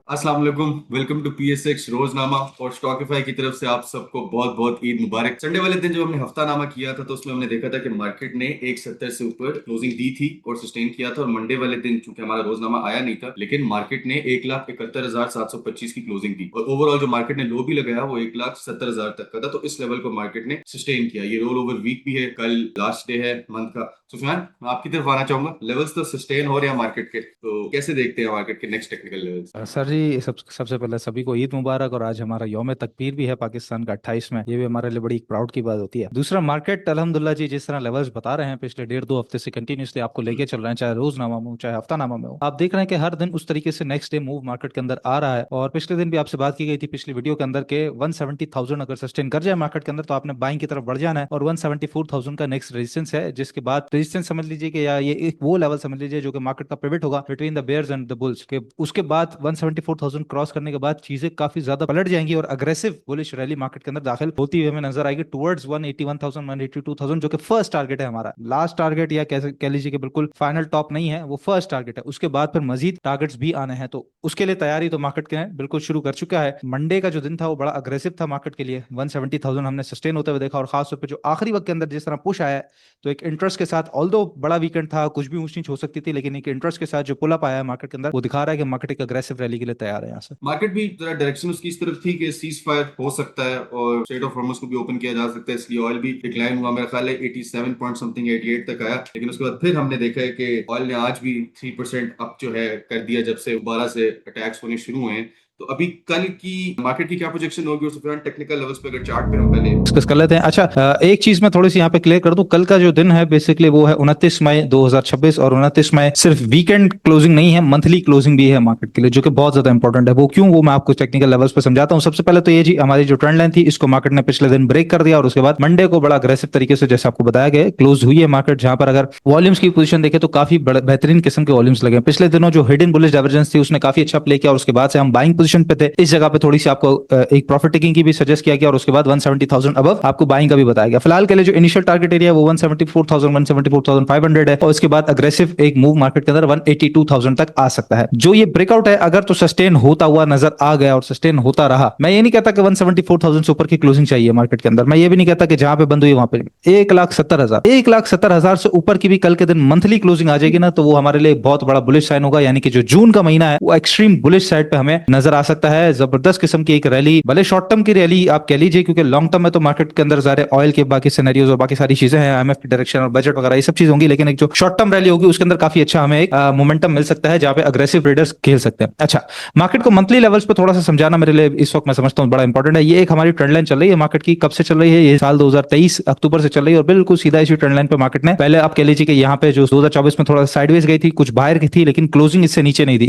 अस्सलाम वालेकुम। Welcome to PSX रोजनामा और स्टॉकिफाई की तरफ से आप सबको बहुत बहुत ईद मुबारक। संडे वाले दिन जब हमने हफ्तानामा किया था तो उसमें हमने देखा था कि मार्केट ने 170 से ऊपर क्लोजिंग दी थी और सस्टेन किया था। और मंडे वाले दिन चूंकि हमारा रोजनामा आया नहीं था, लेकिन मार्केट ने 1,71,725 की क्लोजिंग दी और ओवरऑल जो मार्केट ने लो भी लगाया वो 1,70,000 तक का था। तो इस लेवल को मार्केट ने सस्टेन किया। ये रोल ओवर वीक भी है, कल लास्ट डे है मंथ का। सुफियान, मैं आपकी तरफ आना चाहूंगा। लेवल्स तो सस्टेन हो रहे हैं मार्केट के, तो कैसे देखते हैं मार्केट के नेक्स्ट टेक्निकल लेवल्स? सर जी सबसे पहले सभी को ईद मुबारक। और आज हमारा यौम तकबीर भी है पाकिस्तान का 28 में। ये भी हमारे लिए बड़ी प्राउड की बात होती है। दूसरा, मार्केट अल्हम्दुलिल्लाह जी जिस तरह लेवल्स बता रहे हैं पिछले 1.5-2 हफ्ते से कंटिन्यूसली आपको लेके चल रहे हैं, चाहे रोजनामा में हो चाहे हफ्तानामा में हो, आप देख रहे हैं कि हर दिन उस तरीके से नेक्स्ट डे मूव मार्केट के अंदर आ रहा है। और पिछले दिन भी आपसे बात की गई थी पिछली वीडियो के अंदर के 170,000 अगर सस्टेन कर जाए मार्केट के अंदर तो आपने बाइंग की तरफ बढ़ जाना है। और 174,000 का नेक्स्ट रेजिस्टेंस है, जिसके बाद रेजिस्टेंस समझ लीजिए कि या ये एक वो लेवल समझ लीजिए जो कि मार्केट का पिवट होगा between the bears and the bulls के। उसके बाद 174,000 क्रॉस करने के बाद चीजें काफी ज्यादा पलट जाएंगी और अग्रेसिव बुलिश रैली मार्केट के अंदर दाखिल होती हुई हमें नजर आएगी टुवर्ड्स 181,000 182,000, जो कि फर्स्ट टारगेट है हमारा। लास्ट टारगेट या कह लीजिए कि बिल्कुल फाइनल टॉप नहीं है, वो फर्स्ट टारगेट है। उसके बाद फिर मजीद टारगेट्स भी आने हैं, तो उसके लिए तैयारी तो मार्केट के बिल्कुल शुरू कर चुका है। मंडे का जो दिन था वो बड़ा अग्रेसिव था मार्केट के लिए। 170,000 हमने सस्टेन होते हुए देखा और खासतौर पर जो आखिरी वक्त के अंदर जिस तरह पुश आया है, तो एक इंटरेस्ट के साथ, ऑल्दो बड़ा वीकेंड था, कुछ भी ऊंच नीच हो सकती थी, लेकिन एक इंटरेस्ट के साथ जो पुल अप आया है मार्केट के अंदर वो दिखा रहा है कि मार्केट एक अग्रेसिव रैली के लिए तैयार है यहाँ से। मार्केट भी जरा डायरेक्शन उसकी इस तरफ थी कि सीज फायर हो सकता है और स्ट्रेट ऑफ हॉर्मुज को भी ओपन किया जा सकता है, इसलिए ऑयल भी डिक्लाइन हुआ। मेरा ख्याल है 87 पॉइंट समथिंग 88 तक आया, लेकिन उसके बाद फिर हमने देखा है कि ऑयल ने आज भी 3% अप जो है कर दिया जब से दोबारा से अटैक्स होने शुरू हुए हैं। तो अभी कल की मार्केट की क्या प्रोजेक्शन होगी उस टेक्निकल लेवल्स पे अगर चार्ट पे हम पहले डिस्कस कर लेते हैं। अच्छा, एक चीज मैं थोड़ी सी यहाँ पे क्लियर कर दूं। कल का जो दिन है बेसिकली वो है 29 मई 2026 और 29 मई सिर्फ वीकेंड क्लोजिंग नहीं है, मंथली क्लोजिंग भी है मार्केट के लिए, जो कि बहुत ज्यादा इंपॉर्टेंट है। वो क्यों, वो मैं आपको टेक्निकल लेवल्स पे समझाता हूँ। सबसे पहले तो ये जी हमारी जो ट्रेंड लाइन थी इसको मार्केट ने पिछले दिन ब्रेक कर दिया और उसके बाद मंडे को बड़ा अग्रेसिव तरीके से जैसे आपको बताया गया क्लोज हुई है मार्केट, जहां पर अगर वॉल्यूम्स की पोजीशन देखें तो काफी बेहतरीन किस्म के वॉल्यूम्स लगे। पिछले दिनों जो हिडन बुलिश डाइवर्जेंस थी उसने काफी अच्छा प्ले किया और उसके बाद से हम बाइंग पोजीशन पे थे। इस जगह पे थोड़ी सी आपको एक प्रॉफिट टेकिंग की भी सजेस्ट किया गया और उसके बाद 170,000 अबव आपको बाइंग का भी बताया गया। फिलहाल के लिए जो इनिशियल टारगेट एरिया है वो 174,000 174,500 है और उसके बाद अग्रेसिव एक मूव मार्केट के अंदर 182,000 तक आ सकता है। जो ये ब्रेकआउट है अगर तो सस्टेन होता हुआ नजर आ गया और सस्टेन होता रहा, मैं ये नहीं कहता कि 174,000 से ऊपर की क्लोजिंग चाहिए मार्केट के अंदर, मैं ये भी नहीं कहता कि जहां पे बंद हुई वहां पे 1,70,000 से ऊपर की भी कल के दिन मंथली क्लोजिंग आ जाएगी ना, तो वो हमारे लिए बहुत बड़ा बुलिश साइन होगा। यानी कि जो जून का महीना है वो एक्सट्रीम बुलिश साइड पे हमें नजर आ सकता है। जबरदस्त किस्म की एक रैली, भले शॉर्ट टर्म की रैली आप कह लीजिए, क्योंकि लॉन्ग टर्म में तो मार्केट के अंदर सारे ऑयल के बाकी सिनेरियोज और बाकी सारी चीजें हैं, IMF की डायरेक्शन और बजट वगैरह ये सब चीज होंगी, लेकिन एक जो शॉर्ट टर्म रैली होगी उसके अंदर काफी अच्छा हमें एक मोमेंटम मिल सकता है जहां पे अग्रेसिव ट्रेडर्स खेल सकते हैं। अच्छा, मार्केट को मंथली लेवल्स पे थोड़ा सा समझाना मेरे लिए इस वक्त मैं समझता हूँ बड़ा इंपॉर्टेंट है। ये एक हमारी ट्रेंड लाइन चल रही है मार्केट की, कब से चल रही है, ये साल 2023 अक्टूबर से चल रही है और बिल्कुल सीधा इसी ट्रेंड लाइन पे मार्केट ने पहले आप कह लीजिए कि यहाँ पे जो 2024 में थोड़ा साइडवेज गई थी, कुछ बाहर की थी, लेकिन क्लोजिंग इससे नीचे नहीं थी।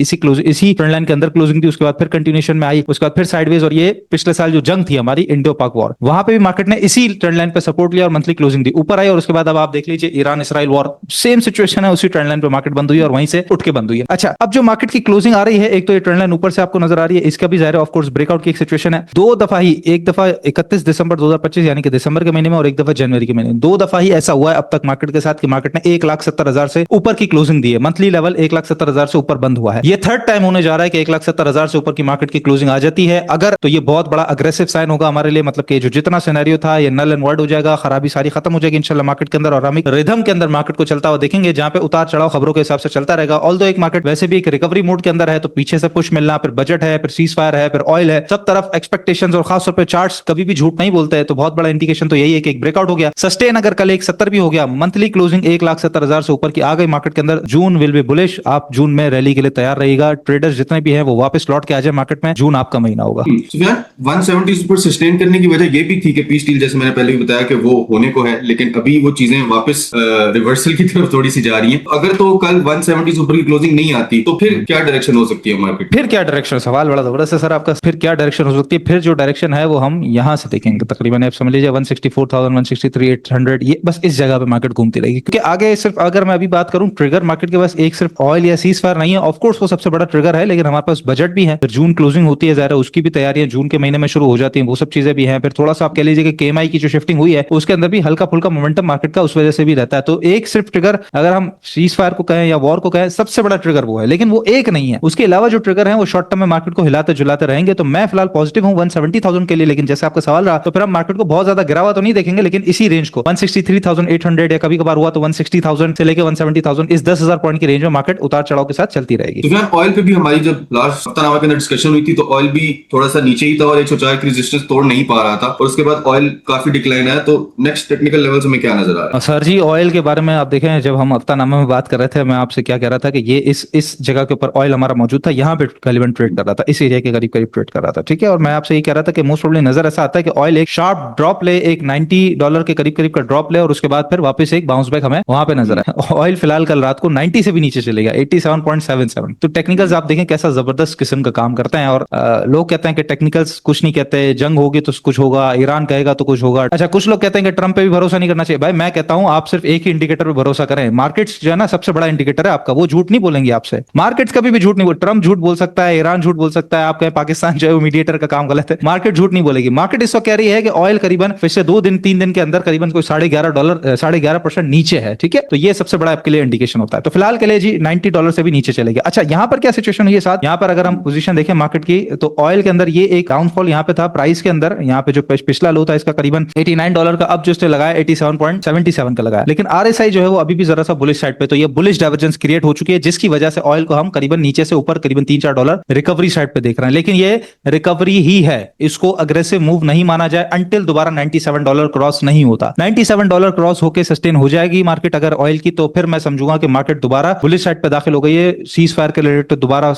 इसी ट्रेंड लाइन के अंदर क्लोजिंग थी, उसके बाद फिर कंटिन्यूएशन में आई, उसके बाद फिर साइडवेज। और ये पिछले साल जो जंग थी हमारी इंडो पाक वॉर, वहां पे भी मार्केट ने इसी ट्रेंड लाइन पे सपोर्ट लिया और मंथली क्लोजिंग दी, ऊपर आई। और उसके बाद अब आप देख लीजिए Iran Israel war, same situation है, उसी ट्रेंड लाइन पे मार्केट बंद हुई और वहीं से उठ के बंद हुई है। अच्छा, अब जो मार्केट की क्लोजिंग आ रही है, एक तो ये ट्रेंड लाइन ऊपर से आपको नजर आ रही है, इसका भी जाहिर है ऑफ कोर्स ब्रेकआउट की एक सिचुएशन है। दो दफा ही, एक दफा 31 दिसंबर 2025 यानी कि दिसंबर के महीने में और एक दफा जनवरी के महीने में, दो दफा ही ऐसा हुआ है अब तक मार्केट के साथ कि मार्केट ने 1,70,000 से ऊपर की क्लोजिंग दी है। मंथली लेवल 1,70,000 से ऊपर बंद हुआ है। ये थर्ड टाइम होने जा रहा है कि 1,70,000 से ऊपर की मार्केट की क्लोजिंग आ जाती है। अगर तो ये बहुत बड़ा अग्रेसिव साइन होगा हमारे लिए, मतलब कि जो जितना सिनेरियो था ये नल एंड वर्ड हो जाएगा, खराबी सारी खत्म हो जाएगी इंशाल्लाह मार्केट के अंदर और हम एक रिदम के अंदर मार्केट को चलता हुआ देखेंगे, जहां पे उतार चढ़ाव खबरों के हिसाब से चलता रहेगा। ऑल्दो एक मार्केट वैसे भी एक रिकवरी मोड के अंदर है, तो पीछे से पुश मिलना, फिर बजट है, फिर सीज फायर है, फिर ऑयल है, सब तरफ एक्सपेक्टेशंस और खासतौर पर चार्ट्स कभी भी झूठ नहीं बोलते हैं, तो बहुत बड़ा इंडिकेशन तो यही है कि एक ब्रेकआउट हो गया। सस्टेन अगर कल 170 भी हो गया, मंथली क्लोजिंग 1,70,000 से ऊपर की आ गई मार्केट के अंदर, जून विल बी बुलिश। आप जून में रैली के लिए तैयार रहिएगा। ट्रेडर्स जितने भी हैं वो वापस लौट के आ जाए मार्केट में, जून आपका महीना होगा। सुफियान, 170 पर सस्टेन करने की वजह ये भी थी कि पीस डील जैसे मैंने पहले भी बताया कि वो होने को है, लेकिन अभी वो चीजें वापस रिवर्सल की तरफ थोड़ी सी जा रही हैं। अगर तो कल 170 से ऊपर की क्लोजिंग नहीं आती तो फिर क्या डायरेक्शन हो सकती है मार्केट? फिर क्या डायरेक्शन, सवाल बड़ा जबरदस्त है सर आपका। फिर क्या डायरेक्शन हो सकती है? फिर जो डायरेक्शन है वो हम यहां से देखेंगे, तकरीबन आप समझ लीजिए 164,000 163,800, ये बस इस जगह पे मार्केट घूमती रहेगी। क्योंकि आगे सिर्फ अगर मैं अभी बात करूं ट्रिगर मार्केट के पास एक सिर्फ ऑयल या सीज फायर नहीं है, ऑफकोर्स वो सबसे बड़ा ट्रिगर है, लेकिन हमारे पास बजट भी है, फिर जून क्लोजिंग होती है, ज़ाहिर है उसकी भी तैयारियां जून के महीने में शुरू हो जाती हैं, वो सब चीजें भी हैं। फिर थोड़ा सा आप कह लीजिए कि केएमआई की जो शिफ्टिंग हुई है उसके अंदर भी हल्का फुल्का मोमेंटम मार्केट का उस वजह से भी रहता है। तो एक सिर्फ ट्रिगर, अगर हम सीज फायर को कहें या वॉर को कहें, सबसे बड़ा ट्रिगर वो है, लेकिन वो एक नहीं है। उसके अलावा जो ट्रिगर है वो शॉर्ट टर्म में मार्केट को हिलाते जुलाते रहेंगे। तो मैं फिलहाल पॉजिटिव हूं 170,000 के लिए, लेकिन जैसे आपका सवाल रहा तो फिर हम मार्केट को बहुत ज्यादा गिरा हुआ तो नहीं देखेंगे, लेकिन इसी रेंज को 163,800 या कभी कभार हुआ तो 160,000 से लेकर 170,000, इस 10,000 पॉइंट की रेंज में मार्केट उतार चढ़ाव के साथ चलती रहेगी। तो फिर ऑयल पे भी हमारी जब लास्ट हफ्तानामा के अंदर डिस्कशन हुई थी तो ऑयल भी थोड़ा सा नीचे ही था और 104 की रेजिस्टेंस तोड़ नहीं पा रहा था, और उसके बाद ऑयल काफी डिक्लाइन आया। तो नेक्स्ट टेक्निकल लेवल्स में क्या नजर आ रहा है? सर जी, ऑयल के बारे में आप देखें, जब हम हफ्तानामा में बात कर रहे थे, मैं आपसे क्या कह रहा था कि ये इस जगह के ऊपर ऑयल हमारा मौजूद था, यहाँ पे करीबन ट्रेड कर रहा था, इस एरिया के करीब करीब ट्रेड कर रहा था, ठीक है। और मैं आपसे ये कह रहा था कि मोस्ट प्रोबेबली नजर ऐसा आता है कि ऑयल एक शार्प ड्रॉप ले, एक $90 के करीब करीब का ड्रॉप ले, और उसके बाद फिर वापस एक बाउंस बैक हमें वहां पे नजर आया। ऑयल फिलहाल कल रात को 90 से भी नीचे चलेगा, 87.77। तो टेक्निकल्स आप देखें कैसा जबरदस्त किस्म का काम करते हैं। और लोग कहते हैं कि टेक्निकल्स कुछ नहीं कहते, जंग होगी तो कुछ होगा, ईरान कहेगा तो कुछ होगा। अच्छा, कुछ लोग कहते हैं कि ट्रंप पे भी भरोसा नहीं करना चाहिए। भाई मैं कहता हूं आप सिर्फ एक ही इंडिकेटर पे भरोसा करें। मार्केट्स जो है ना सबसे बड़ा इंडिकेटर है आपका, वो झूठ नहीं बोलेंगे आपसे। मार्केट्स कभी भी झूठ नहीं बोल, ट्रंप झूठ बोल सकता है, ईरान झूठ बोल सकता है, आप कहें पाकिस्तान जो है वो मीडिएटर का काम गलत है, मार्केट झूठ नहीं बोलेगी। मार्केट इस वक्त कह रही है कि ऑयल करीबन पिछले 2 दिन 3 दिन के अंदर करीबन कोई $11.5 11% नीचे है, ठीक है। तो ये सबसे बड़ा आपके लिए इंडिकेशन होता है। तो फिलहाल के लिए जी $90 से भी नीचे चलेगा। अच्छा, यहां पर क्या सिचुएशन हुई है साथ, यहां पर अगर हम पोजीशन देखें मार्केट की, तो ऑयल के अंदर ये एक डाउनफॉल यहां पे था प्राइस के अंदर। यहां पे जो पिछला लो था इसका करीबन $89 का, अब जो इसने लगाया 87.77 का लगाया। लेकिन आरएसआई जो है वो अभी भी जरा सा बुलिश साइड पे, तो ये बुलिश डाइवर्जेंस क्रिएट हो चुकी है, जिसकी वजह से ऑयल को हम करीबन नीचे से ऊपर करीबन $3-4 रिकवरी साइड पे देख रहे हैं। लेकिन ये रिकवरी ही है, इसको अग्रेसिव मूव नहीं माना जाए अंटिल दोबारा $97 क्रॉस नहीं होता। $97 क्रॉस होकर सस्टेन हो जाएगी मार्केट अगर ऑयल की, तो फिर मैं समझूंगा कि मार्केट दोबारा बुलिश साइड पे दाखिल हो गई है। सीज फायर के रिलेटेड दोबारा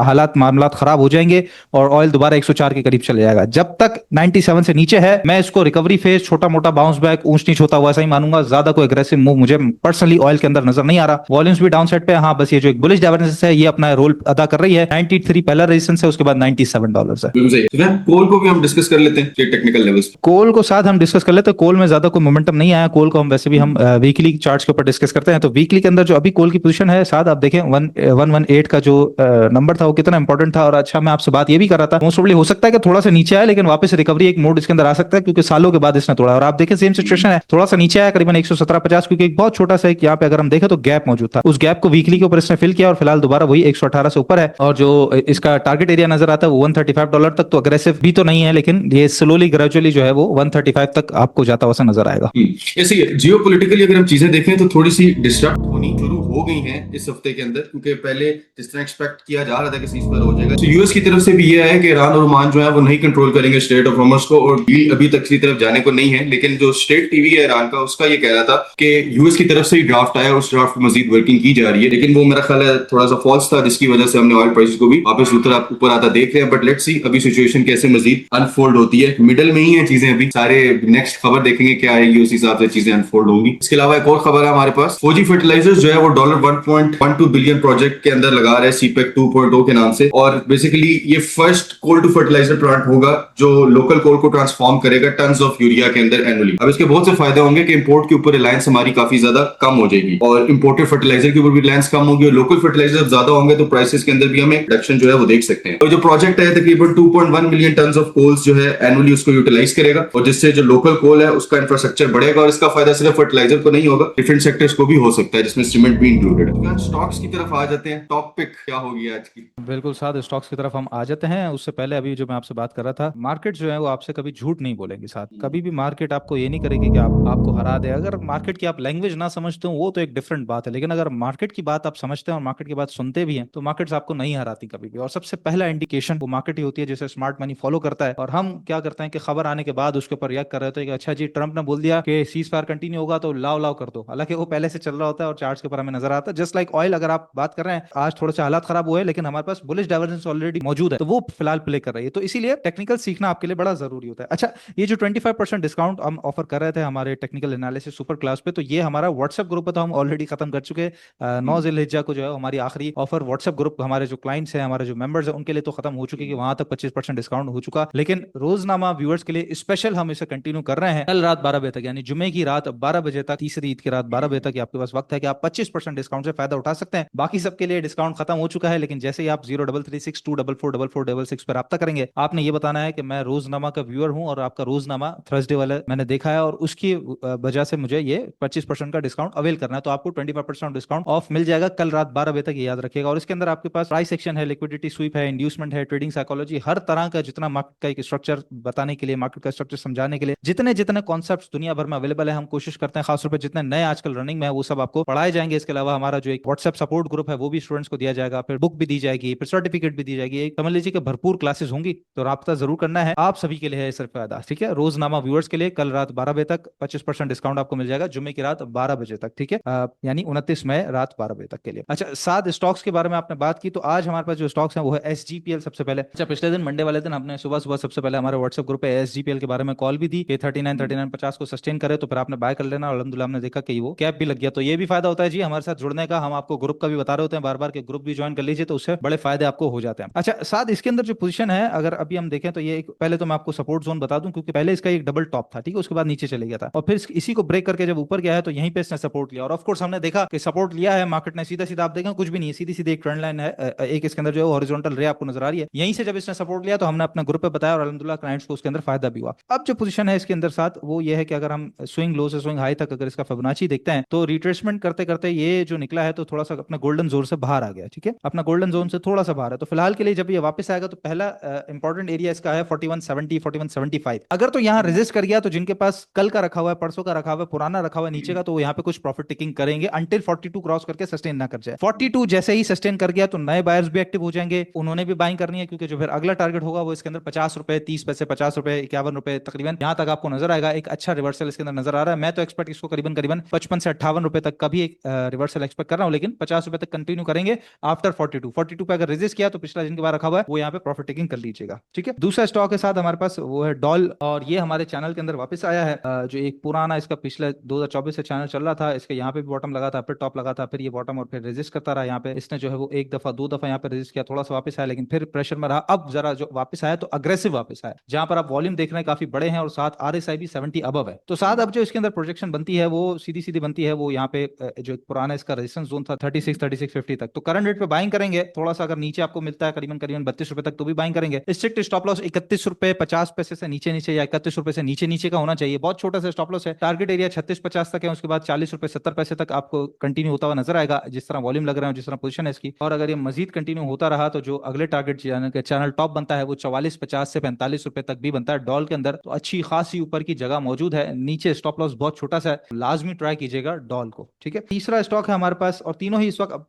हालात मामलात खराब हो जाएंगे और ऑयल दोबारा 104 के करीब चले जाएगा। जब तक 97 से नीचे है मैं इसको रिकवरी फेज, छोटा मोटा बाउंस बैक, ऊंच नीच होता हुआ ऐसा ही मानूंगा। ज्यादा कोई एग्रेसिव मूव मुझे पर्सनली ऑयल के अंदर नजर नहीं आ रहा। वॉल्यूम्स भी डाउन साइड पे, हाँ बस ये जो एक बुलिश डाइवर्जेंस है ये अपना रोल अदा कर रही है। 93 पहला रेजिस्टेंस है, उसके बाद $97 है। बिल्कुल सही। कोल को भी हम डिस्कस कर लेते हैं टेक्निकल लेवल्स पे। कोल को साथ हम डिस्कस कर लेते हैं। कोल में ज्यादा कोई मोमेंटम नहीं आया। कोल को हम वैसे भी हम वीकली चार्ट्स के ऊपर डिस्कस करते हैं। तो वीकली के अंदर जो अभी कोल की पोजीशन है साथ आप देखें 118 का जो नंबर था वो कितना इंपॉर्टेंट था। और अच्छा, मैं आपसे बात ये भी कर रहा था, मोस्ट प्रोबेबली हो सकता है कि थोड़ा सा नीचे आए, लेकिन वापस रिकवरी एक मोड इसके अंदर आ सकता है, क्योंकि सालों के बाद इसने तोड़ा। और आप देखें सेम सिचुएशन है, थोड़ा सा नीचे आया करीबन 117.50, क्योंकि एक बहुत छोटा सा एक यहाँ पे अगर हम देखें तो गैप मौजूद था। उस गैप को वीकली के ऊपर इसने फिल किया और फिलहाल दोबारा वही 118 से ऊपर है। और जो इसका टारगेट एरिया नजर आता है वो $135 तक। तो अग्रेसिव भी तो नहीं है, लेकिन ये स्लोली ग्रेजुअली जो है वो 135 तक आपको जाता हुआ नजर आएगा। ऐसे ही जियो पोलिटिकली अगर हम चीजें देखें तो थोड़ी सी डिस्टर्ब होनी शुरू हो गई हैं इस हफ्ते के अंदर, क्योंकि पहले जिस तरह एक्सपेक्ट किया जा रहा था कि सीज फायर हो जाएगा, तो यूएस की तरफ से भी यह है कि ईरान और ओमान जो है वो नहीं कंट्रोल करेंगे स्टेट ऑफ हॉर्मुज को, और डील अभी तक किसी तरफ जाने को नहीं है। लेकिन जो स्टेट टीवी है ईरान का, उसका ये कह रहा था कि यूएस की तरफ से ही ड्राफ्ट आया, उस ड्राफ्ट पर मजीद वर्किंग की जा रही है। लेकिन वो मेरा ख्याल है थोड़ा सा फॉल्स था, जिसकी वजह से हमने ऑयल प्राइसेस को भी वापस ऊपर आता देख रहे हैं। बट लेट्स सी अभी सिचुएशन कैसे मजीद अनफोल्ड होती है। मिडल में ही है चीजें अभी, सारे नेक्स्ट खबर देखेंगे क्या आएगी, उस हिसाब से चीजें अनफोल्ड होंगी। इसके अलावा एक और खबर है हमारे पास, फौजी फर्टिलाइजर्स जो है वो $1.12 बिलियन प्रोजेक्ट के अंदर लगा रहे हैं सीपेक 2.0 के नाम से। और बेसिकली ये first coal to fertiliser plant होगा जो लोकल कोल को ट्रांसफॉर्म करेगा टन्स ऑफ यूरिया के अंदर एनुअली। अब इसके बहुत से फायदे होंगे कि इंपोर्ट के ऊपर रिलायंस हमारी काफी ज्यादा कम हो जाएगी, और इंपोर्टेड फर्टिलाइजर के ऊपर भी रिलायंस कम होगी, और लोकल फर्टिलाइजर ज्यादा होंगे तो प्राइसेस के अंदर भी हमें रिडक्शन जो है वो देख सकते हैं। और जो प्रोजेक्ट है तकरीबन 2.1 मिलियन टन ऑफ कोल्स जो है एनुअली उसको यूटिलाइज करेगा, और जिससे जो लोकल कोल है उसका इंफ्रास्ट्रक्चर बढ़ेगा। और इसका फायदा सिर्फ फर्टिलाइजर को नहीं होगा, डिफरेंट सेक्टर्स को भी हो सकता है, जिसमें सीमेंट भी इंक्लूडेड है। स्टॉक्स की तरफ आ जाते हैं, टॉप पिक क्या होगी आज की? बिल्कुल साथ स्टॉक्स की तरफ हम आ जाते हैं। उससे पहले अभी जो मैं आपसे बात कर रहा था, मार्केट जो है वो आपसे कभी झूठ नहीं बोलेंगे साथ। कभी भी मार्केट आपको ये नहीं करेगी कि आपको हरा दे। अगर मार्केट की आप लैंग्वेज ना समझते हो वो तो एक डिफरेंट बात है, लेकिन अगर मार्केट की बात आप समझते हैं और मार्केट की बात सुनते भी हैं तो मार्केट्स आपको नहीं हराती कभी भी। और सबसे पहला इंडिकेशन वो मार्केट ही होती है जिसे स्मार्ट मनी फॉलो करता है। और हम क्या करते हैं कि खबर आने के बाद उसके ऊपर रिएक्ट कर रहे होते हैं कि अच्छा जी ट्रंप ने बोल दिया कि सीज फायर कंटिन्यू होगा तो लाव लाव कर दो, हालांकि वो पहले से चल रहा होता है और चार्ट्स के ऊपर हमें नजर आता है। जस्ट लाइक ऑयल, अगर आप बात कर रहे हैं आज थोड़े से हालात खराब हुए लेकिन हमारे पास बुलिश डाइवर्जेंस ऑलरेडी मौजूद है, तो वो फिलहाल प्ले कर रही है। तो इसीलिए टेक्निकल सीखना आपके लिए बड़ा जरूरी होता है। अच्छा, ये जो 25% डिस्काउंट हम ऑफर कर रहे थे हमारे टेक्निकल एनालिसिस सुपर क्लास पे, तो ये हमारा व्हाट्सएप ग्रुप पे तो हम ऑलरेडी खत्म कर चुके हैं। 9 जिलहिज्जा को जो है हमारी आखिरी ऑफर व्हाट्सएप ग्रुप, हमारे जो क्लाइंट्स हैं, हमारे जो मेंबर्स हैं, उनके लिए तो खत्म हो चुकी है, वहां तक 25% डिस्काउंट हो चुका। लेकिन रोजनामा व्यूअर्स के लिए स्पेशल हम इसे कंटिन्यू कर रहे हैं कल रात 12 बजे तक, यानी जुमे की रात 12 बजे तक, तीसरी ईद की रात 12 बजे तक आपके पास वक्त है कि आप 25% डिस्काउंट से फायदा उठा सकते हैं। बाकी सबके लिए डिस्काउंट खत्म हो चुका है, लेकिन जैसे ही आप 0336 662444466 पर रब्ता करेंगे। आपने ये बताना है कि मैं रोजनामा का व्यूअर हूं और आपका रोजनामा थर्सडे वाला मैंने देखा है और उसकी वजह से मुझे ये 25% का डिस्काउंट अवेल करना है, तो आपको 25% डिस्काउंट ऑफ मिल जाएगा कल रात 12 बजे तक, ये याद रखिएगा। और इसके अंदर आपके पास प्राइस सेक्शन है, लिक्विडिटी स्वीप है, इंड्यूसमेंट है, ट्रेडिंग साइकोलॉजी, हर तरह का जितना मार्केट का एक स्ट्रक्चर बताने के लिए, मार्केट का स्ट्रक्चर समझाने के लिए जितने जितने कॉन्सेप्ट्स दुनिया भर में अवेलेबल है, हम कोशिश करते हैं खासतौर पर जितने नए आजकल रनिंग में है वो सब आपको पढ़ाए जाएंगे। इसके अलावा हमारा जो एक व्हाट्सएप सपोर्ट ग्रुप है वो भी स्टूडेंट्स को दिया जाएगा, फिर बुक भी दी जाएगी, फिर सर्टिफिकेट भी दी जाएगी। एक समझ लीजिए कि भरपूर क्लासेस होंगी, तो राब्ता जरूर करना है। आप सभी के लिए है सिर्फ फायदा, ठीक है। रोजनामा व्यूअर्स के लिए कल रात 12 बजे तक 25% डिस्काउंट आपको मिल जाएगा, जुम्मे की रात 12 बजे तक, ठीक है, यानी 29 मई रात 12 बजे तक के लिए। अच्छा, 7 स्टॉक्स के बारे में आपने बात की, तो आज हमारे पास जो स्टॉक्स हैं वो है एसजीपीएल सबसे पहले। अच्छा, पिछले दिन मंडे वाले दिन हमने सुबह सुबह सबसे पहले हमारे व्हाट्सएप ग्रुप पे एसजीपीएल के बारे में कॉल भी दी कि 39-39.50 को सस्टेन करे तो फिर आपने बाय कर लेना, और अल्हम्दुलिल्लाह हमने देखा कि वो कैप भी लग गया। तो ये भी फायदा होता है जी हमारे साथ जुड़ने का, हम आपको ग्रुप का भी बता रहे होते हैं बार बार कि ग्रुप भी ज्वाइन कर लीजिए, तो उससे बड़े फायदे आपको हो जाते हैं। अच्छा, साथ इसके अंदर जो पोजीशन है अगर अभी हम देखें तो ये पहले तो मैं आपको सपोर्ट जोन बता दूं, क्योंकि पहले इसका एक डबल टॉप था, ठीक है, उसके बाद नीचे चले गया था और फिर इसी को ब्रेक करके जब ऊपर गया है तो यहीं पे इसने सपोर्ट लिया, और ऑफ कोर्स हमने देखा कि सपोर्ट लिया है मार्केट ने, सीधा सीधा आप देखें कुछ भी नहीं है, सीधी सीधी एक ट्रेंड लाइन है, एक इसके अंदर जो है हॉरिजॉन्टल रे आपको नजर आ रही है। यहीं से जब इसने सपोर्ट लिया तो हमने अपने ग्रुप पे बताया और अल्हम्दुलिल्लाह क्लाइंट्स को उसके अंदर फायदा भी हुआ। अब जो पोजीशन है इसके अंदर साथ वो ये है कि अगर हम स्विंग लो से स्विंग हाई तक अगर इसका फिबोनाची देखते हैं तो रिट्रेसमेंट करते करते ये जो निकला है तो थोड़ा सा अपने गोल्डन जोन से बाहर आ गया, ठीक है, अपना गोल्डन जोन से थोड़ा सा बाहर है। तो फिलहाल के लिए जब ये वापस आएगा तो पहला इंपॉर्टेंट एरिया इसका है 4170 4175। अगर तो यहाँ रेजिस्ट कर गया तो जिनके पास कल का रखा हुआ है, परसों का रखा हुआ है, पुराना रखा हुआ है नीचे का, तो वो यहाँ पे कुछ प्रॉफिट टेकिंग करेंगे अंटिल 42 क्रॉस करके सस्टेन ना कर जाए। 42 जैसे ही सस्टेन कर गया तो नए बायर्स भी एक्टिव हो जाएंगे, उन्होंने भी बाइंग करनी है, क्योंकि जो फिर अगला टारगेट होगा वो इसके अंदर 50 रुपए 30 पैसे, 50 रुपए 51 रुपए तकरीबन यहाँ तक आपको नजर आएगा। एक अच्छा रिवर्सल इसके अंदर नजर आ रहा है। मैं तो एक्सपेक्ट इसको करीबन करीबन 55 से 58 रुपए तक का भी एक रिवर्सल एक्सपेक्ट कर रहा हूँ, लेकिन 50 रुपए तक कंटिन्यू करेंगे आफ्टर 42 पे अगर रेजिस्ट किया तो पिछला जिनके बाद रखा हुआ है वो यहाँ पे प्रॉफिट टेकिंग कर लीजिएगा, ठीक है। दूसरा स्टॉक के साथ हमारे पास वो है डॉल, और ये हमारे चैनल के अंदर वापस आया है। जो एक पुराना इसका पिछले 2024 से चैनल चल रहा था, इसके यहाँ पे भी बॉटम लगा था, फिर टॉप लगा था, फिर ये बॉटम और फिर रेजिस्ट करता रहा। यहाँ पे इसने जो है वो एक दफा दो दफा यहाँ पे रेजिस्ट किया, थोड़ा सा वापस आया, लेकिन फिर प्रेशर में रहा। अब जरा जो वापस आया तो अग्रेसिव वापस आया, जहां पर आप वॉल्यूम देख रहे हैं काफी बड़े हैं और साथ आरएसआई भी 70 अबव है। तो साथ अब जो इसके अंदर प्रोजेक्शन बनती है वो सीधी सीधी बनती है, वो यहाँ पे जो पुराना इसका रेजिस्टेंस जोन था 36-3650 तक, तो करंट रेट पे बाइंग करेंगे। थोड़ा सा अगर नीचे आपको मिलता है करीबन करीबन 32 रुपए तक तो भी बाइंग करेंगे। स्ट्रिक्ट स्टॉप लॉस 31 रुपए 50 पैसे से नीचे नीचे या 31 रुपए से नीचे नीचे का होना चाहिए, बहुत छोटा सा स्टॉप लॉस है। टारगेट एरिया 36-50 तक है, उसके बाद 40 रुपए 70 पैसे तक आपको कंटिन्यू होता हुआ नजर आएगा, जिस तरह वॉल्यूम लग रहा है, जिस तरह पोजीशन है इसकी। और अगर ये मजीद कंटिन्यू होता रहा तो जो अगले टारगेट चैनल टॉप बनता है वो 44-50 से 45 रुपए तक भी बनता है डॉल के अंदर, तो अच्छी खासी ऊपर की जगह मौजूद है। नीचे स्टॉप लॉस बहुत छोटा सा है, लाजमी ट्राई कीजिएगा डॉल को, ठीक है। तीसरा स्टॉक है हमारे पास, और तीनों ही इस वक्त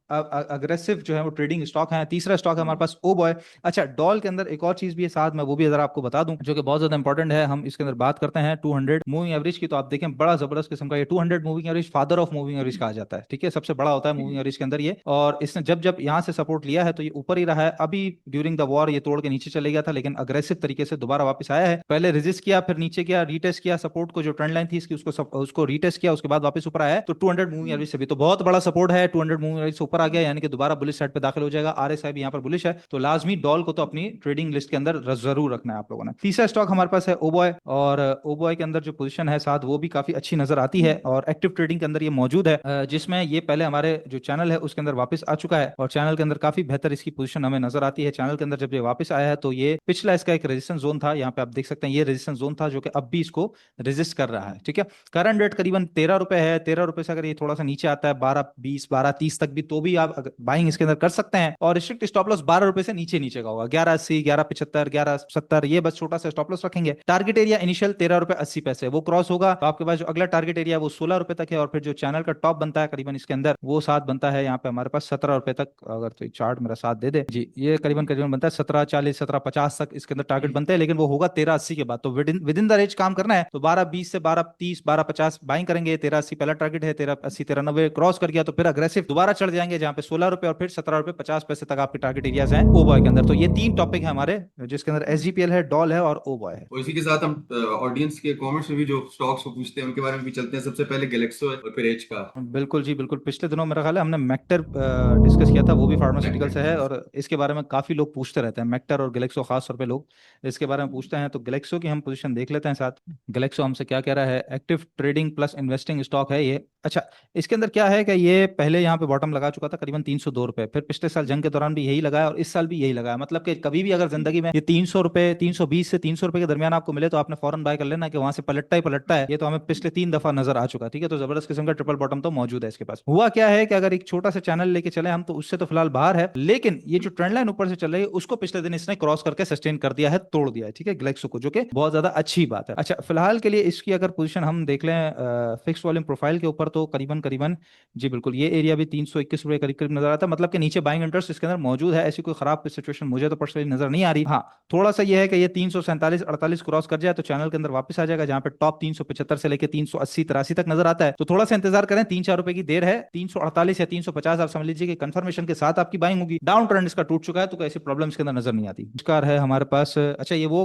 अग्रेसिव जो है वो ट्रेडिंग स्टॉक है। तीसरा स्टॉक है हमारे पास ओ बॉय। अच्छा, डॉल के अंदर एक और चीज भी है साथ में, वो भी जरा आपको बता दूं जो कि बहुत ज्यादा इंपॉर्टेंट है। हम इसके अंदर बात करते हैं 200 मूविंग एवरेज की, तो आप देखें बड़ा जबरदस्त किस्म का ये 200 moving average father of moving average कहा जाता है, ठीक है, सबसे बड़ा होता है मूविंग एवरेज के अंदर ये। और इसने जब जब यहाँ से सपोर्ट लिया है तो ये ऊपर ही रहा है। अभी ड्यूरिंग द वॉर ये तोड़ के नीचे चले गया था, लेकिन अग्रेसिव तरीके से दोबारा वापस आया है। पहले रेजिस्ट किया, फिर नीचे किया, रीटेस्ट किया, सपोर्ट को जो ट्रेंड लाइन थी इसकी उसको रीटेस्ट किया, उसके बाद वापस ऊपर आया है। तो 200 मूविंग एवरेज से भी तो बहुत बड़ा सपोर्ट है, 200 मूविंग एवरेज से ऊपर आ गया, यानी कि दोबारा बुलिश साइड पे दाखिल हो जाएगा। आरएसआई भी यहाँ पर बुलिश है, तो लाजमी डॉल को तो अपनी ट्रेडिंग लिस्ट के अंदर जरूर रखना है आप लोगों ने। तीसरा स्टॉक हमारे पास है ओबॉय, और ओबॉय के अंदर जो पोजीशन है साथ वो भी काफी अच्छी नजर आती है और एक्टिव ट्रेडिंग के अंदर ये मौजूद है, जिसमें ये पहले हमारे जो चैनल है उसके अंदर वापस आ चुका है और चैनल के अंदर काफी बेहतर इसकी पोजीशन हमें नजर आती है। चैनल के अंदर जब ये वापस आया है तो ये पिछला इसका एक रेजिस्टेंस जोन था, यहाँ पे आप देख सकते हैं ये रेजिस्टेंस जोन था जो कि अब भी इसको रेजिस्ट कर रहा है, ठीक है। करंट रेट करीबन 13 रुपए है, 13 रुपए से अगर ये थोड़ा सा नीचे आता है 12-20 12-30 तक भी, तो भी आप बाइंग इसके अंदर कर सकते हैं। और रिस्ट्रिक्ट स्टॉप लॉस 12 रुपए से नीचे नीचे का होगा, 11.80 11.75 11.70, ये बस छोटा सा स्टॉप लॉस रखेंगे। टारगेट एरिया इनिशियल 13 रुपए 80 पैसे, वो क्रॉस होगा तो आपके पास जो अगला टारगेट एरिया वो 16 रुपए तक है, और फिर जो चैनल का टॉप बनता है करीबन इसके अंदर वो साथ बनता है यहाँ पे हमारे पास 17 रुपए तक। अगर तो चार्ट मेरा साथ दे दे जी, ये करीबन करीबन बनता है 17.40 17.50 तक इसके अंदर टारगेट बनते हैं, लेकिन वो होगा 13.80 के बाद। तो विद इन द रेंज काम करना है, तो 12.20 से 12.30 12.50 बाइंग करेंगे। 13.80 पहला टारगेट है, 13.80 13.90 क्रॉस कर गया तो फिर अग्रेसिव दोबारा चढ़ जाएंगे जहां पे 16 रुपए और फिर 17 रुपए 50 पैसे तक आपके टारगेट एरियाज हैं ओ बॉय के अंदर। तो ये तीन टॉपिक है हमारे, जिसके अंदर एसजीपीएल है, डॉल है और ओ बॉय है। और इसी के साथ हम ऑडियंस के कमेंट्स में भी जो स्टॉक्स को पूछते हैं उनके बारे में भी चलते हैं। सबसे पहले गैलेक्सो है और फिर एज का। बिल्कुल जी बिल्कुल, पिछले दिनों मेरा ख्याल है हमने मैक्टर डिस्कस किया था, वो भी फार्मास्यूटिकल से है, और इसके बारे में काफी लोग पूछते रहते हैं, मैक्टर और गैलेक्सो खास तौर पे लोग इसके बारे में पूछते हैं। तो गैलेक्सो की हम पोजीशन देख लेते हैं साथ। गैलेक्सो हमसे क्या कह रहा है, active trading plus investing stock है ये। अच्छा, इसके अंदर क्या है कि ये पहले यहाँ पे बॉटम लगा चुका था करीबन 302 रुपए, फिर पिछले साल जंग के दौरान भी यही लगाया और इस साल भी यही लगा है। मतलब कि कभी भी अगर जिंदगी में ये 300 रुपए, 320 से 300 रुपए के दरमियान आपको मिले तो आपने फौरन बाय कर लेना कि वहां से पलटता ही पलटता है। ये तो हमें पिछले 3 दफा नजर आ चुका है, ठीक है। तो जबरदस्त किस्म का ट्रिपल बॉटम तो मौजूद है इसके पास। हुआ क्या है कि अगर एक छोटा सा चैनल लेके चले हम तो उससे तो फिलहाल बाहर है, लेकिन ये जो ट्रेंड लाइन ऊपर से चल रही है उसको पिछले दिन इसने क्रॉस करके सस्टेन कर दिया है, तोड़ दिया है, ठीक है, ग्लेक्सो को, जो कि बहुत ज्यादा अच्छी बात है। अच्छा, फिलहाल के लिए इसकी अगर पोजीशन हम देख लें फिक्स वॉल्यूम प्रोफाइल के ऊपर तो करीबन करीबन जी बिल्कुल ये एरिया भी 321 रुपए करीब करीब नजर आता है। मतलब कि नीचे बाइंग इंटरेस्ट इसके अंदर मौजूद है, ऐसी कोई खराब सिचुएशन मुझे तो पर्सनली नजर नहीं आ रही। हाँ, थोड़ा सा ये है कि ये 347-48 क्रॉस कर जाए तो चैनल के अंदर वापस आ जाएगा, जहां पे टॉप 375 से लेकर 380-83 तक नजर आता है। तो थोड़ा सा इंतजार करें, 3-4 रुपए की देर है। 348 या 350 आप समझ लीजिए कि कंफर्मेशन के साथ आपकी बाइंग होगी। डाउन ट्रेंड इसका टूट चुका है तो ऐसी प्रॉब्लम इसके अंदर नजर नहीं आती। नमस्कार है हमारे पास। अच्छा, ये वो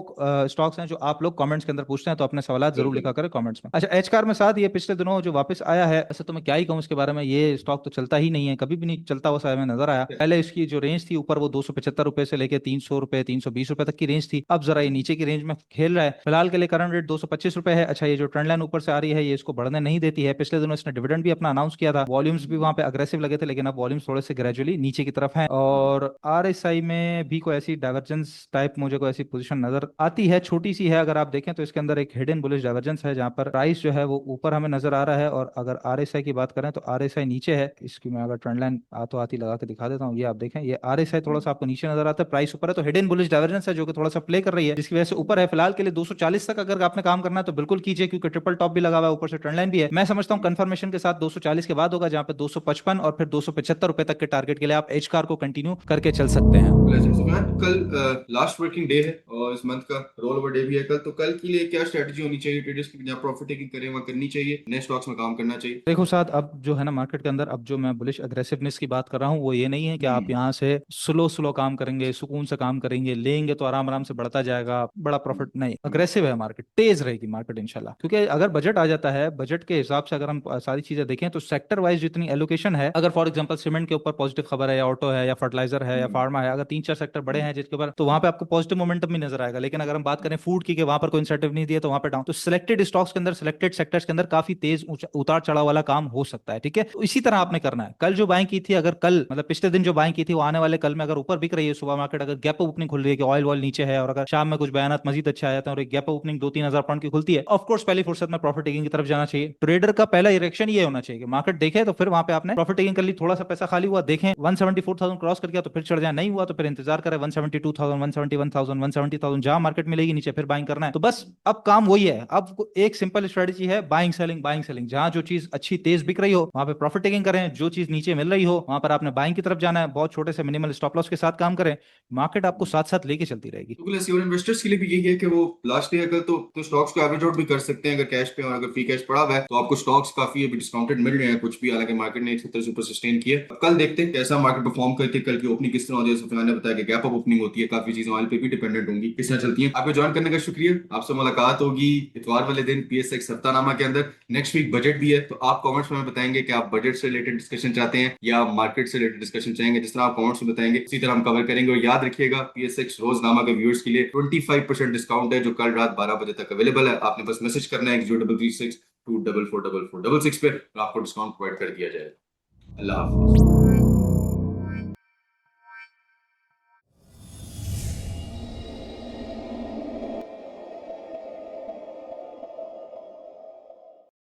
स्टॉक्स हैं जो आप लोग कमेंट्स के अंदर पूछते हैं, तो अपने सवाल जरूर बिल्कुल। लिखा करें कमेंट्स में। अच्छा, एच कार में साथ ये पिछले दिनों जो वापस आया है, ऐसे तो मैं क्या ही कहूँ इसके बारे में, ये स्टॉक तो चलता ही नहीं है, कभी भी नहीं चलता हुआ सा हमें नजर आया। पहले इसकी जो रेंज थी ऊपर वो 275 रुपए से लेकर 300 रुपए 320 रुपए तक की रेंज थी, अब जरा ये नीचे की रेंज में खेल रहा है। फिलहाल के लिए करंट रेट 225 रुपए है। अच्छा, ये जो ट्रेंड लाइन ऊपर से आ रही है ये इसको बढ़ने नहीं देती है। पिछले दिनों इसने डिविडेंड भी अपना अनाउंस किया था, वॉल्यूम्स भी वहां पे अग्रेसिव लगे थे, लेकिन अब वॉल्यूम्स थोड़े से ग्रेजुअली नीचे की तरफ हैं। और आरएसआई में भी कोई ऐसी डाइवर्जेंस टाइप मुझे कोई ऐसी पोजीशन नजर आती है, छोटी सी है। अगर आप देखें तो इसके अंदर एक हिडन बुलिश डाइवर्जेंस है, जहां पर प्राइस जो है वो ऊपर हमें नजर आ रहा है, और अगर आरएसआई की बात करें तो आरएसआई नीचे है। इसकी मैं अगर ट्रेंड लाइन हाथों हाथी लगा के दिखा देता हूँ, ये आप देखें, ये आरएसआई थोड़ा सा आपको नीचे नजर आता है, प्राइस ऊपर है, तो हिडन बुलिश डाइवर्जेंस है जो कि थोड़ा सा प्ले कर रही है, जिसकी वजह से ऊपर है। फिलहाल के लिए 240 तक अगर आपने काम करना है तो बिल्कुल कीजिए, क्योंकि ट्रिपल टॉप भी लगा हुआ है, ऊपर से ट्रेंड लाइन भी है। मैं समझता हूँ कंफर्मेशन के साथ 240 के बाद होगा, जहां पे 255 और फिर 275 रुपए तक के टारगेट के लिए आप एच कार को कंटिन्यू करके चल सकते हैं। सुबह कल लास्ट वर्किंग डे है और इस मंथ का रोल ओवर डे भी है कल, तो कल के लिए क्या स्ट्रेटजी होनी चाहिए ट्रेडर्स की? जहाँ प्रॉफिट टेकिंग करें वहाँ करनी चाहिए, नए स्टॉक्स में काम करना चाहिए? देखो साथ, अब जो है ना मार्केट के अंदर, अब जो मैं बुलिश अग्रेसिवनेस की बात कर रहा हूँ वो ये नहीं है कि आप यहाँ से स्लो स्लो काम करेंगे, सुकून से काम करेंगे, लेंगे तो आराम आराम से बढ़ता जाएगा, बड़ा प्रॉफिट नहीं। अग्रेसिव है मार्केट, तेज रहेगी मार्केट इंशाल्लाह, क्योंकि अगर बजट आ जाता है, बजट के हिसाब से अगर हम सारी चीजें देखें तो सेक्टर वाइज जितनी एलोकेशन है, अगर फॉर एग्जाम्पल सीमेंट के ऊपर पॉजिटिव खबर है, या ऑटो है, या फर्टिलाइजर है, या फार्मा है, अगर 3-4 सेक्टर बड़े हैं जिसके ऊपर, तो वहां पे आपको पॉजिटिव मोमेंटम भी नजर आएगा। लेकिन अगर हम बात करें फूड की, वहां पर कोई इंसेंटिव नहीं दिया तो वहां पे डाउन। तो सिलेक्टेड स्टॉक्स के अंदर, सिलेक्टेड सेक्टर्स के अंदर काफी तेज उतार चढ़ाव वाला काम हो सकता है, ठीक है। तो इसी तरह आपने करना है। कल जो बाइंग की थी, अगर कल मतलब पिछले दिन जो बाइंग की थी वो आने वाले कल में अगर ऊपर बिक रही है, सुबह मार्केट अगर गैप ओपनिंग खुल रही है कि ऑयल वॉल नीचे है, और अगर शाम में कुछ बयान मजीद अच्छा आया था और एक गैप ओपनिंग 2-3 हजार पॉइंट की खुलती है, ऑफकोर्स पहली फुर्सत में प्रॉफिट टेकिंग की तरफ जाना चाहिए। ट्रेडर का पहला इरेक्शन ये होना चाहिए कि मार्केट देखे तो फिर वहां पे आपने प्रॉफिट टेकिंग कर ली, थोड़ा सा पैसा खाली हुआ, देखें 174,000 क्रॉस कर गया तो फिर चढ़ जाए, नहीं हुआ तो फिर इंतजार करें 172,000, 171,000, 170,000 जहां मार्केट मिलेगी नीचे फिर बाइंग करना है। तो बस अब काम वही है। अब एक सिंपल स्ट्रेटजी है, बाइंग सेलिंग बाइंग सेलिंग। जहां जो चीज अच्छी तेज बिक रही हो वहां पे प्रॉफिट टेकिंग करें, जो चीज नीचे मिल रही हो वहां पर आपने बाइंग की तरफ जाना है, बहुत छोटे से मिनिमल स्टॉप लॉस के साथ काम करें, मार्केट आपको साथ साथ लेके चलती रहेगी। तो और इन्वेस्टर्स के लिए भी यही है कि वो लास्ट डे अगर तो स्टॉक्स को एवरेज आउट भी कर सकते हैं अगर कैश पे, और अगर फ्री कैश पड़ा हुआ है तो आपको स्टॉक्स काफी अभी डिस्काउंटेड मिल रहे हैं कुछ भी, हालांकि मार्केट ने 170 से ऊपर सस्टेन किया। अब कल देखते हैं कैसा मार्केट परफॉर्म करती है, कल की ओपनिंग किस तरह होती है। सुफियान ने बताया कि गैप अप ओपनिंग होती है, काफी चीजें ऑयल पे भी डिपेंडेंट होंगी, किस तरह चलती है। आपको ज्वाइन करने का शुक्रिया, आपसे मुलाकात होगी इतवार वाले दिन PSX हफ्तानामा के अंदर। नेक्स्ट वीक बजट भी है, तो आप कमेंट्स में बताएंगे कि आप बजट से रिलेटेड डिस्कशन चाहते हैं या मार्केट से रिलेटेड डिस्कशन चाहेंगे। जिस तरह आप कमेंट्स में बताएंगे उसी तरह हम कवर करेंगे। और याद रखिएगा PSX रोजनामा के व्यूअर्स के लिए 25% डिस्काउंट है जो कल रात 12 बजे तक अवेलेबल है। आपने बस मैसेज करना है 0336 2444466 पे, और आपको डिस्काउंट प्रोवाइड कर दिया जाएगा। अल्लाह हाफिज।